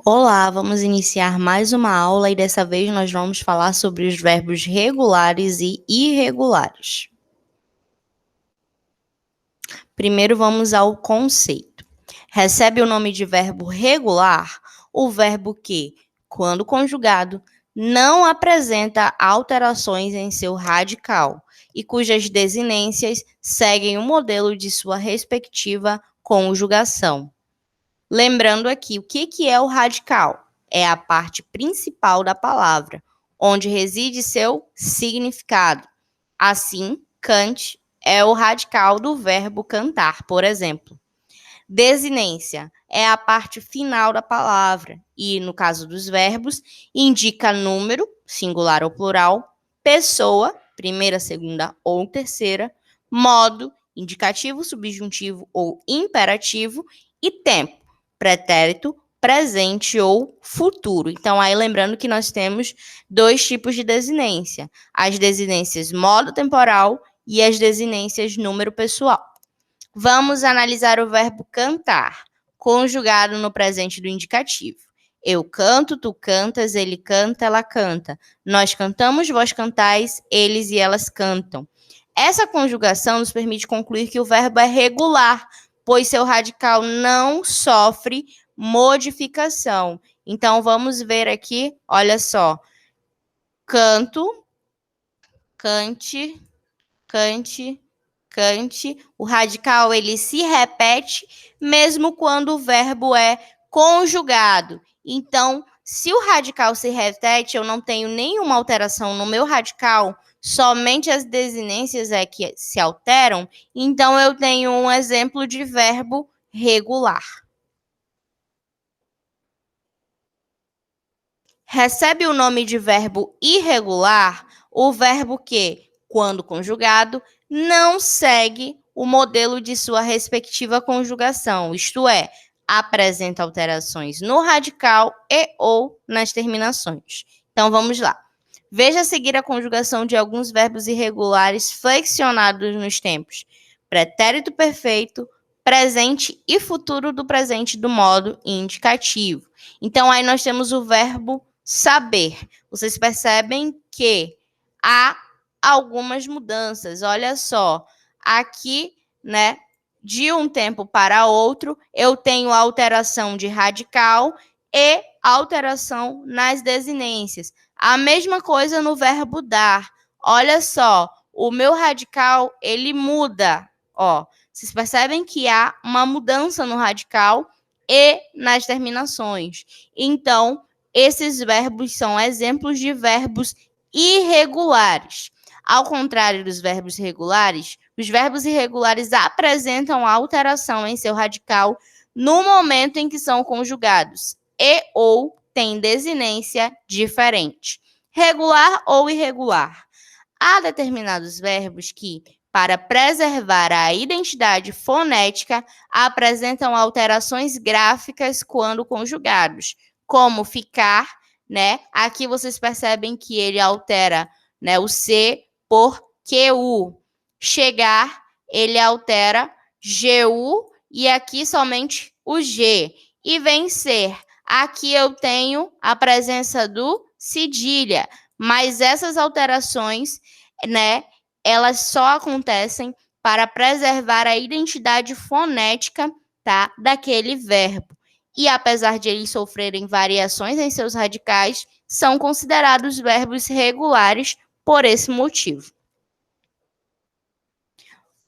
Olá, vamos iniciar mais uma aula e dessa vez nós vamos falar sobre os verbos regulares e irregulares. Primeiro vamos ao conceito. Recebe o nome de verbo regular o verbo que, quando conjugado, não apresenta alterações em seu radical e cujas desinências seguem o modelo de sua respectiva conjugação. Lembrando aqui, o que é o radical? É a parte principal da palavra, onde reside seu significado. Assim, Kant é o radical do verbo cantar, por exemplo. Desinência é a parte final da palavra e, no caso dos verbos, indica número, singular ou plural, pessoa, primeira, segunda ou terceira, modo, indicativo, subjuntivo ou imperativo e tempo, pretérito, presente ou futuro. Então, aí lembrando que nós temos dois tipos de desinência: as desinências modo temporal e as desinências número pessoal. Vamos analisar o verbo cantar, conjugado no presente do indicativo. Eu canto, tu cantas, ele canta, ela canta. Nós cantamos, vós cantais, eles e elas cantam. Essa conjugação nos permite concluir que o verbo é regular, pois seu radical não sofre modificação. Então, vamos ver aqui, olha só. Canto, cante, cante, cante. O radical ele se repete mesmo quando o verbo é conjugado. Então, se o radical se repete, eu não tenho nenhuma alteração no meu radical, somente as desinências é que se alteram, então eu tenho um exemplo de verbo regular. Recebe o nome de verbo irregular o verbo que, quando conjugado, não segue o modelo de sua respectiva conjugação, isto é, apresenta alterações no radical e ou nas terminações. Então, vamos lá. Veja a seguir a conjugação de alguns verbos irregulares flexionados nos tempos: pretérito perfeito, presente e futuro do presente do modo indicativo. Então, aí nós temos o verbo saber. Vocês percebem que há algumas mudanças. Olha só, aqui, né, de um tempo para outro, eu tenho alteração de radical e alteração nas desinências. A mesma coisa no verbo dar. Olha só, o meu radical, ele muda, ó. Vocês percebem que há uma mudança no radical e nas terminações. Então, esses verbos são exemplos de verbos irregulares. Ao contrário dos verbos regulares, os verbos irregulares apresentam alteração em seu radical no momento em que são conjugados e ou têm desinência diferente. Regular ou irregular. Há determinados verbos que, para preservar a identidade fonética, apresentam alterações gráficas quando conjugados, como ficar, né? Aqui vocês percebem que ele altera, né, o C por QU. Chegar, ele altera GU e aqui somente o G. E vencer, aqui eu tenho a presença do cedilha, mas essas alterações, né, elas só acontecem para preservar a identidade fonética, tá, daquele verbo. E apesar de eles sofrerem variações em seus radicais, são considerados verbos regulares por esse motivo.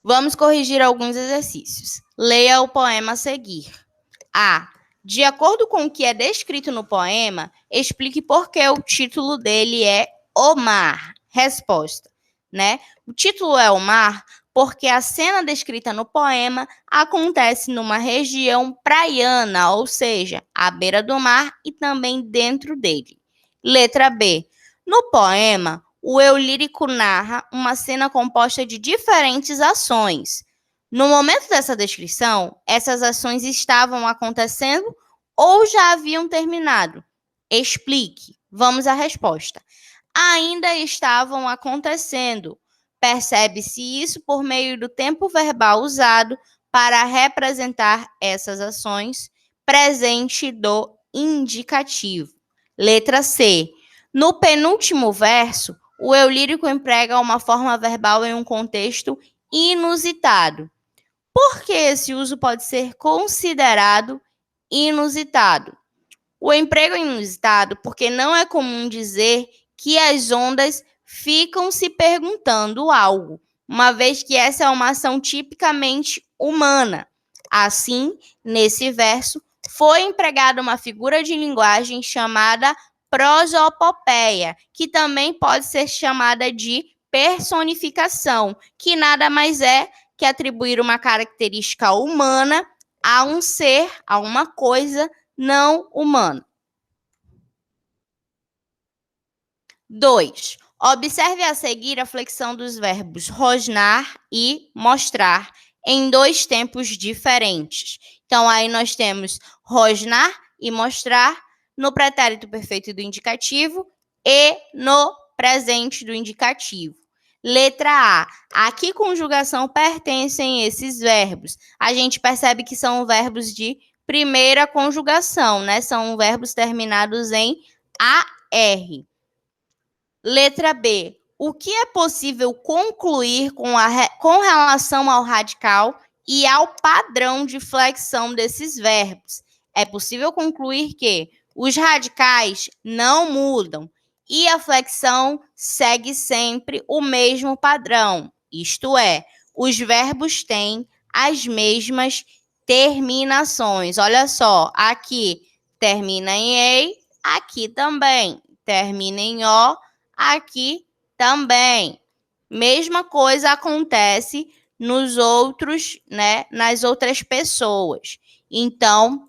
Vamos corrigir alguns exercícios. Leia o poema a seguir. A. De acordo com o que é descrito no poema, explique por que o título dele é O Mar. Resposta, né? O título é O Mar porque a cena descrita no poema acontece numa região praiana, ou seja, à beira do mar e também dentro dele. Letra B. No poema, o eu lírico narra uma cena composta de diferentes ações. No momento dessa descrição, essas ações estavam acontecendo ou já haviam terminado? Explique. Vamos à resposta. Ainda estavam acontecendo. Percebe-se isso por meio do tempo verbal usado para representar essas ações, presente do indicativo. Letra C. No penúltimo verso, o eu lírico emprega uma forma verbal em um contexto inusitado. Por que esse uso pode ser considerado inusitado? O emprego é inusitado porque não é comum dizer que as ondas ficam se perguntando algo, uma vez que essa é uma ação tipicamente humana. Assim, nesse verso, foi empregada uma figura de linguagem chamada prosopopeia, que também pode ser chamada de personificação, que nada mais é que atribuir uma característica humana a um ser, a uma coisa não humana. 2. Observe a seguir a flexão dos verbos rosnar e mostrar em dois tempos diferentes. Então, aí nós temos rosnar e mostrar no pretérito perfeito do indicativo e no presente do indicativo. Letra A. A que conjugação pertencem esses verbos? A gente percebe que são verbos de primeira conjugação, né? São verbos terminados em AR. Letra B. O que é possível concluir com relação ao radical e ao padrão de flexão desses verbos? É possível concluir que os radicais não mudam e a flexão segue sempre o mesmo padrão, isto é, os verbos têm as mesmas terminações. Olha só, aqui termina em EI, aqui também termina em O, aqui também. Mesma coisa acontece nos outros, né, nas outras pessoas. Então,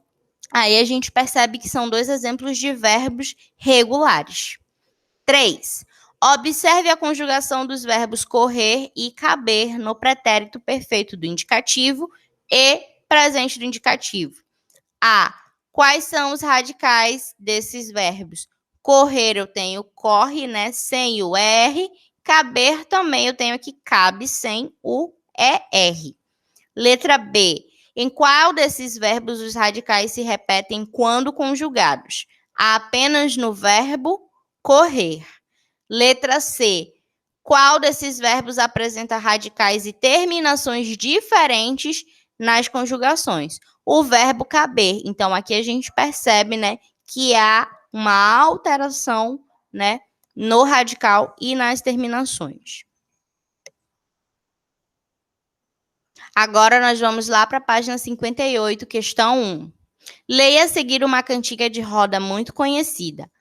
aí a gente percebe que são dois exemplos de verbos regulares. 3. Observe a conjugação dos verbos correr e caber no pretérito perfeito do indicativo e presente do indicativo. A. Quais são os radicais desses verbos? Correr eu tenho corre, né, sem o ER. Caber também eu tenho aqui cabe sem o ER. Letra B. Em qual desses verbos os radicais se repetem quando conjugados? Apenas no verbo correr. Letra C. Qual desses verbos apresenta radicais e terminações diferentes nas conjugações? O verbo caber. Então, aqui a gente percebe, né, que há uma alteração, né, no radical e nas terminações. Agora nós vamos lá para a página 58, questão 1. Leia a seguir uma cantiga de roda muito conhecida.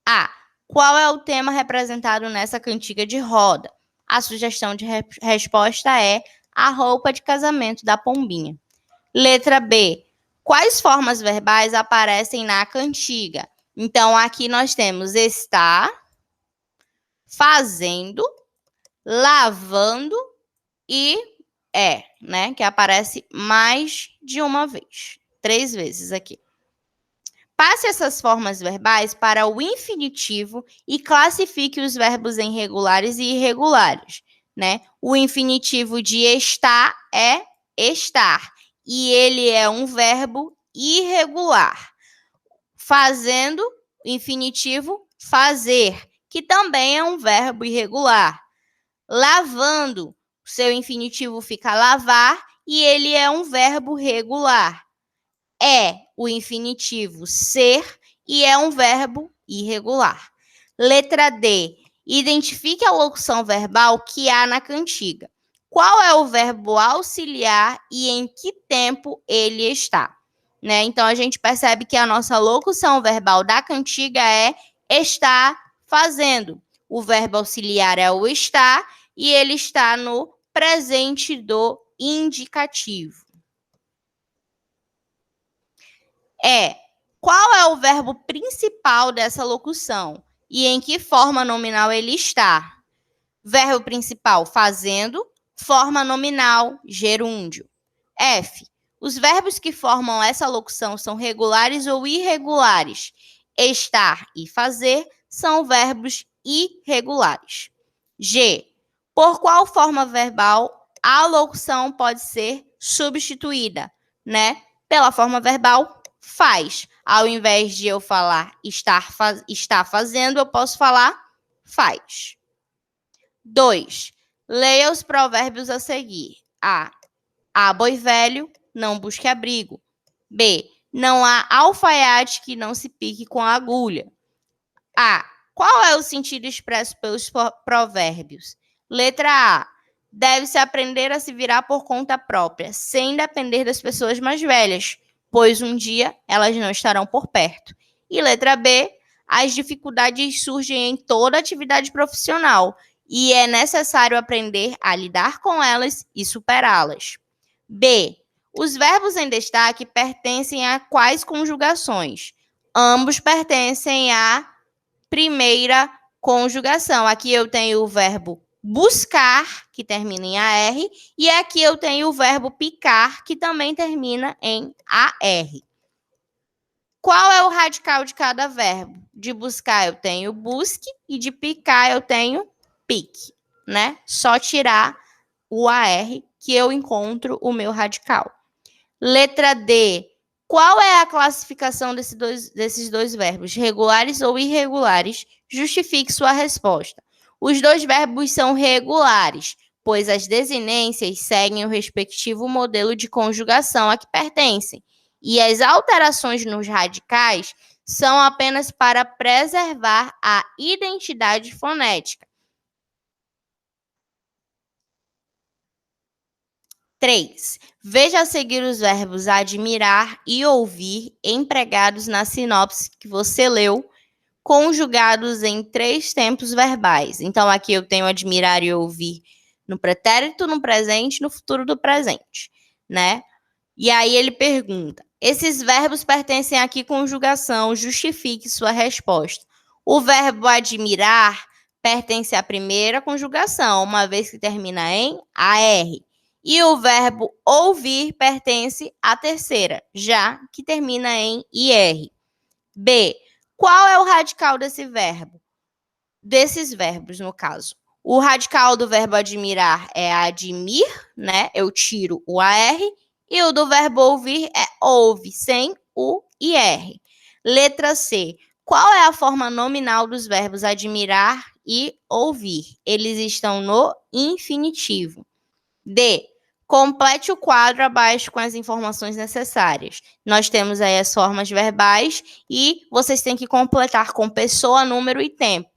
A. Qual é o tema representado nessa cantiga de roda? A sugestão de resposta é a roupa de casamento da pombinha. Letra B. Quais formas verbais aparecem na cantiga? Então, aqui nós temos está, fazendo, lavando e né? Que aparece mais de uma vez. 3 vezes aqui. Passe essas formas verbais para o infinitivo e classifique os verbos em regulares e irregulares, né? O infinitivo de estar é estar, e ele é um verbo irregular. Fazendo, infinitivo, fazer, que também é um verbo irregular. Lavando, o seu infinitivo fica lavar, e ele é um verbo regular. É o infinitivo ser e é um verbo irregular. Letra D. Identifique a locução verbal que há na cantiga. Qual é o verbo auxiliar e em que tempo ele está? Né? Então, a gente percebe que a nossa locução verbal da cantiga é está fazendo. O verbo auxiliar é o está e ele está no presente do indicativo. Qual é o verbo principal dessa locução e em que forma nominal ele está? Verbo principal, fazendo, forma nominal, gerúndio. F. Os verbos que formam essa locução são regulares ou irregulares? Estar e fazer são verbos irregulares. G. Por qual forma verbal a locução pode ser substituída, né? Pela forma verbal faz. Ao invés de eu falar está fazendo, eu posso falar faz. 2. Leia os provérbios a seguir. A. Boi velho, não busque abrigo. B. Não há alfaiate que não se pique com a agulha. A. Qual é o sentido expresso pelos provérbios? Letra A. Deve-se aprender a se virar por conta própria, sem depender das pessoas mais velhas, pois um dia elas não estarão por perto. E letra B. As dificuldades surgem em toda atividade profissional e é necessário aprender a lidar com elas e superá-las. B. Os verbos em destaque pertencem a quais conjugações? Ambos pertencem à primeira conjugação. Aqui eu tenho o verbo buscar, que termina em AR, e aqui eu tenho o verbo picar, que também termina em AR. Qual é o radical de cada verbo? De buscar eu tenho busque e de picar eu tenho pique, né? Só tirar o AR que eu encontro o meu radical. Letra D. Qual é a classificação desses dois verbos, regulares ou irregulares? Justifique sua resposta. Os dois verbos são regulares, pois as desinências seguem o respectivo modelo de conjugação a que pertencem, e as alterações nos radicais são apenas para preservar a identidade fonética. 3. Veja a seguir os verbos admirar e ouvir empregados na sinopse que você leu, conjugados em 3 tempos verbais. Então, aqui eu tenho admirar e ouvir no pretérito, no presente e no futuro do presente, né? E aí ele pergunta, esses verbos pertencem a que conjugação? Justifique sua resposta. O verbo admirar pertence à primeira conjugação, uma vez que termina em AR. E o verbo ouvir pertence à terceira, já que termina em IR. B. Qual é o radical desse verbo? Desses verbos, no caso. O radical do verbo admirar é admir, né? Eu tiro o AR. E o do verbo ouvir é ouve, sem o IR. Letra C. Qual é a forma nominal dos verbos admirar e ouvir? Eles estão no infinitivo. D. Complete o quadro abaixo com as informações necessárias. Nós temos aí as formas verbais e vocês têm que completar com pessoa, número e tempo.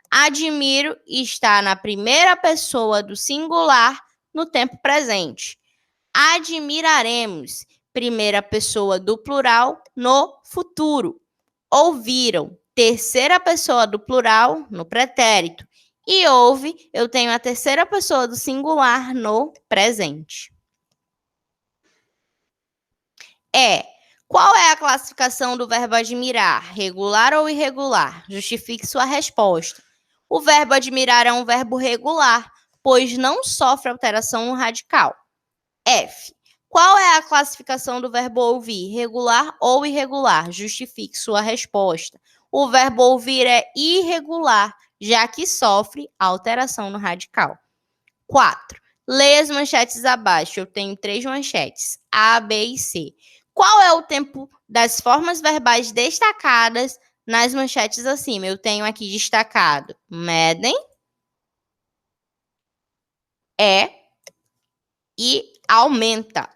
Admiro está na primeira pessoa do singular no tempo presente. Admiraremos, primeira pessoa do plural no futuro. Ouviram, terceira pessoa do plural no pretérito. E ouve, eu tenho a terceira pessoa do singular no presente. Qual é a classificação do verbo admirar? Regular ou irregular? Justifique sua resposta. O verbo admirar é um verbo regular, pois não sofre alteração no radical. F. Qual é a classificação do verbo ouvir? Regular ou irregular? Justifique sua resposta. O verbo ouvir é irregular, já que sofre alteração no radical. 4. Leia as manchetes abaixo. Eu tenho 3 manchetes, A, B e C. Qual é o tempo das formas verbais destacadas nas manchetes acima? Eu tenho aqui destacado medem, e aumenta.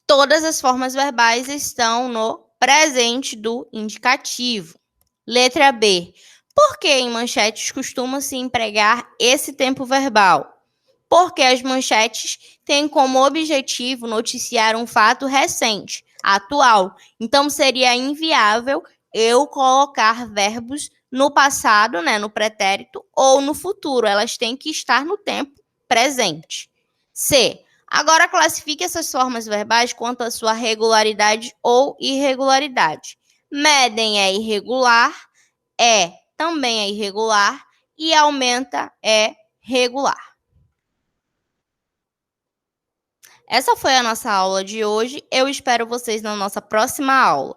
Todas as formas verbais estão no presente do indicativo. Letra B. Por que em manchetes costuma-se empregar esse tempo verbal? Porque as manchetes têm como objetivo noticiar um fato recente, atual. Então, seria inviável eu colocar verbos no passado, né, no pretérito, ou no futuro. Elas têm que estar no tempo presente. C. Agora classifique essas formas verbais quanto à sua regularidade ou irregularidade. Medem é irregular, também é irregular e aumenta é regular. Essa foi a nossa aula de hoje. Eu espero vocês na nossa próxima aula.